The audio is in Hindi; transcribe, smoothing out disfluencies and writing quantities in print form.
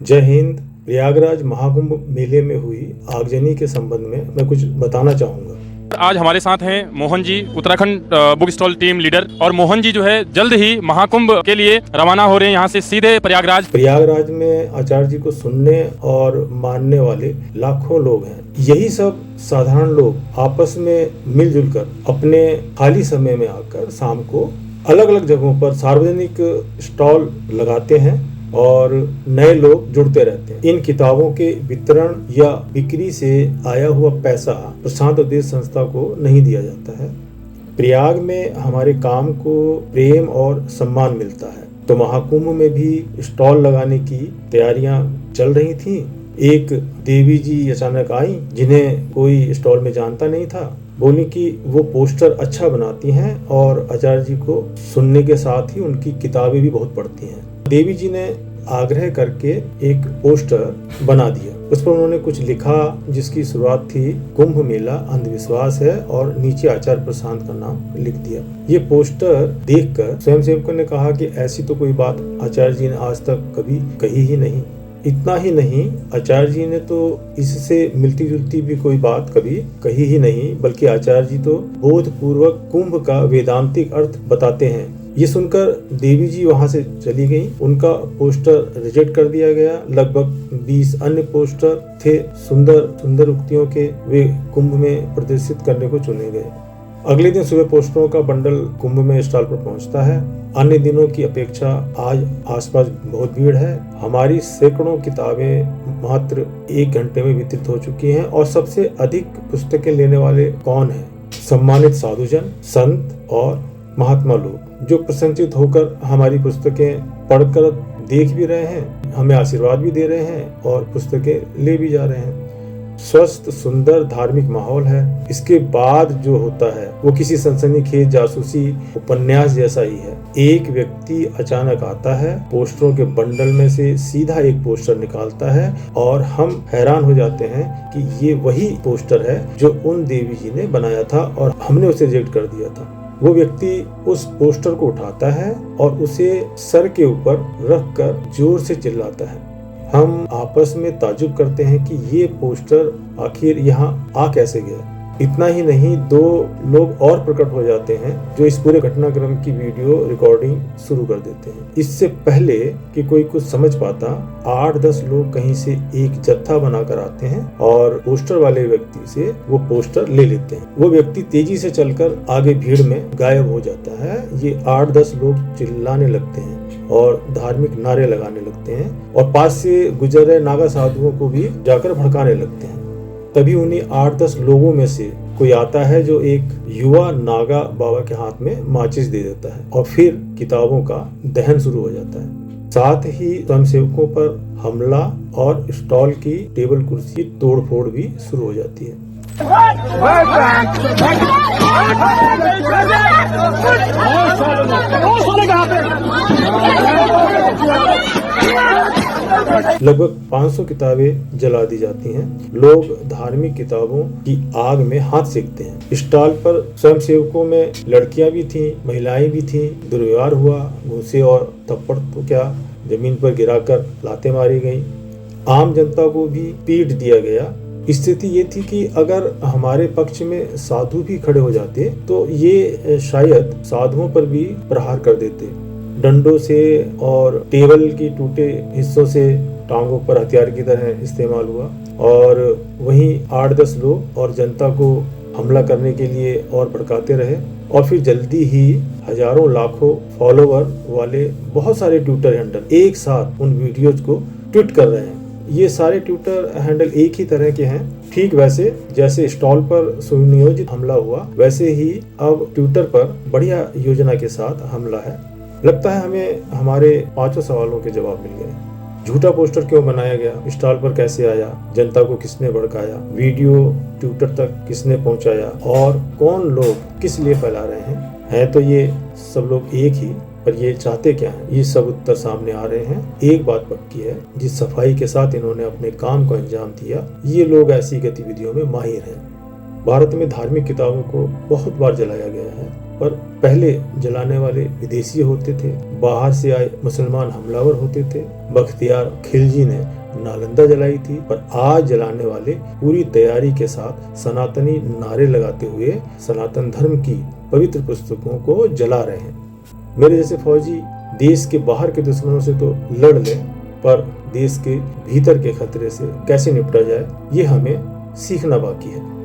जय हिंद। प्रयागराज महाकुंभ मेले में हुई आगजनी के संबंध में मैं कुछ बताना चाहूँगा। आज हमारे साथ हैं Mohan ji, Uttarakhand book stall team leader. और मोहन जी जो है जल्द ही महाकुंभ के लिए रवाना हो रहे हैं यहाँ से सीधे प्रयागराज में आचार्य जी को सुनने और मानने वाले लाखों लोग हैं। यही सब साधारण लोग आपस में मिलजुल कर अपने खाली समय में आकर शाम को अलग अलग जगहों पर सार्वजनिक स्टॉल लगाते हैं और नए लोग जुड़ते रहते हैं। इन किताबों के वितरण या बिक्री से आया हुआ पैसा प्रशांत उद्देश्य संस्था को नहीं दिया जाता है। प्रयाग में हमारे काम को प्रेम और सम्मान मिलता है, तो महाकुंभ में भी स्टॉल लगाने की तैयारियां चल रही थी। एक देवी जी अचानक आई जिन्हें कोई स्टॉल में जानता नहीं था। बोली कि वो पोस्टर अच्छा बनाती हैं और आचार्य जी को सुनने के साथ ही उनकी किताबें भी बहुत पढ़ती हैं। देवी जी ने आग्रह करके एक पोस्टर बना दिया। उस पर उन्होंने कुछ लिखा जिसकी शुरुआत थी कुंभ मेला अंधविश्वास है और नीचे आचार्य प्रशांत का नाम लिख दिया। ये पोस्टर देखकर स्वयंसेवकों ने कहा कि ऐसी तो कोई बात आचार्य जी ने आज तक कभी कही ही नहीं। इतना ही नहीं, आचार्य जी ने तो इससे मिलती जुलती भी कोई बात कभी कही ही नहीं, बल्कि आचार्य जी तो बोधपूर्वक कुंभ का वेदांतिक अर्थ बताते हैं। ये सुनकर देवी जी वहां से चली गई। उनका पोस्टर रिजेक्ट कर दिया गया। लगभग 20 अन्य पोस्टर थे सुंदर सुंदर उक्तियों के, वे कुंभ में प्रदर्शित करने को चुने गए। अगले दिन सुबह पोस्टरों का बंडल कुंभ में स्टॉल पर पहुंचता है। अन्य दिनों की अपेक्षा आज आसपास बहुत भीड़ है। हमारी सैकड़ों किताबें मात्र 1 घंटे में वितरित हो चुकी हैं। और सबसे अधिक पुस्तकें लेने वाले कौन हैं? सम्मानित साधुजन, संत और महात्मा लोग, जो प्रसन्नचित होकर हमारी पुस्तकें पढ़कर देख भी रहे हैं, हमें आशीर्वाद भी दे रहे हैं और पुस्तकें ले भी जा रहे हैं। स्वस्थ सुंदर धार्मिक माहौल है। इसके बाद जो होता है वो किसी सनसनीखेज जासूसी उपन्यास जैसा ही है। एक व्यक्ति अचानक आता है, पोस्टरों के बंडल में से सीधा एक पोस्टर निकालता है और हम हैरान हो जाते हैं कि ये वही पोस्टर है जो उन देवी जी ने बनाया था और हमने उसे रिजेक्ट कर दिया था। वो व्यक्ति उस पोस्टर को उठाता है और उसे सर के ऊपर रखकर जोर से चिल्लाता है। हम आपस में ताज्जुब करते हैं कि ये पोस्टर आखिर यहाँ आ कैसे गया। इतना ही नहीं, 2 लोग और प्रकट हो जाते हैं जो इस पूरे घटनाक्रम की वीडियो रिकॉर्डिंग शुरू कर देते हैं। इससे पहले कि कोई कुछ समझ पाता, 8-10 लोग कहीं से एक जत्था बनाकर आते हैं और पोस्टर वाले व्यक्ति से वो पोस्टर ले लेते हैं। वो व्यक्ति तेजी से चलकर आगे भीड़ में गायब हो जाता है। ये 8-10 लोग चिल्लाने लगते हैं और धार्मिक नारे लगाने लगते हैं और पास से गुजर रहे नागा साधुओं को भी जाकर भड़काने लगते हैं। तभी उन्हीं 8-10 लोगों में से कोई आता है जो एक युवा नागा बाबा के हाथ में माचिस दे देता है और फिर किताबों का दहन शुरू हो जाता है। साथ ही स्वयंसेवकों पर हमला और स्टॉल की टेबल कुर्सी तोड़फोड़ भी शुरू हो जाती है। लगभग 500 किताबें जला दी जाती हैं। लोग धार्मिक किताबों की आग में हाथ सेकते हैं। स्टॉल पर स्वयंसेवकों में लड़कियां भी थीं, महिलाएं भी थीं। दुर्व्यवहार हुआ, घूंसे और थप्पड़ तो क्या जमीन पर गिराकर लातें मारी गई। आम जनता को भी पीट दिया गया। स्थिति ये थी कि अगर हमारे पक्ष में साधु भी खड़े हो जाते तो ये शायद साधुओं पर भी प्रहार कर देते। डंडों से और टेबल की टूटे हिस्सों से टांगों पर हथियार की तरह इस्तेमाल हुआ और वहीं 8-10 लोग और जनता को हमला करने के लिए और भड़काते रहे। और फिर जल्दी ही हजारों लाखों फॉलोवर वाले बहुत सारे ट्विटर हैंडल एक साथ उन वीडियोज को ट्वीट कर रहे हैं। ये सारे ट्विटर हैंडल एक ही तरह के हैं। ठीक वैसे जैसे स्टॉल पर सुनियोजित हमला हुआ, वैसे ही अब ट्विटर पर बढ़िया योजना के साथ हमला है। लगता है हमें हमारे 5 सवालों के जवाब मिल गए। झूठा पोस्टर क्यों बनाया गया? स्टॉल पर कैसे आया? जनता को किसने भड़काया? वीडियो ट्विटर तक किसने पहुंचाया? और कौन लोग किस लिए फैला रहे हैं? तो ये सब लोग एक ही, पर ये चाहते क्या हैं? ये सब उत्तर सामने आ रहे हैं। एक बात पक्की है, जिस सफाई के साथ इन्होंने अपने काम को अंजाम दिया, ये लोग ऐसी गतिविधियों में माहिर हैं। भारत में धार्मिक किताबों को बहुत बार जलाया गया है, पर पहले जलाने वाले विदेशी होते थे, बाहर से आए मुसलमान हमलावर होते थे। बख्तियार खिलजी ने नालंदा जलाई थी, पर आज जलाने वाले पूरी तैयारी के साथ सनातनी नारे लगाते हुए सनातन धर्म की पवित्र पुस्तकों को जला रहे हैं। मेरे जैसे फौजी देश के बाहर के दुश्मनों से तो लड़ लें, पर देश के भीतर के खतरे से कैसे निपटा जाए, ये हमें सीखना बाकी है।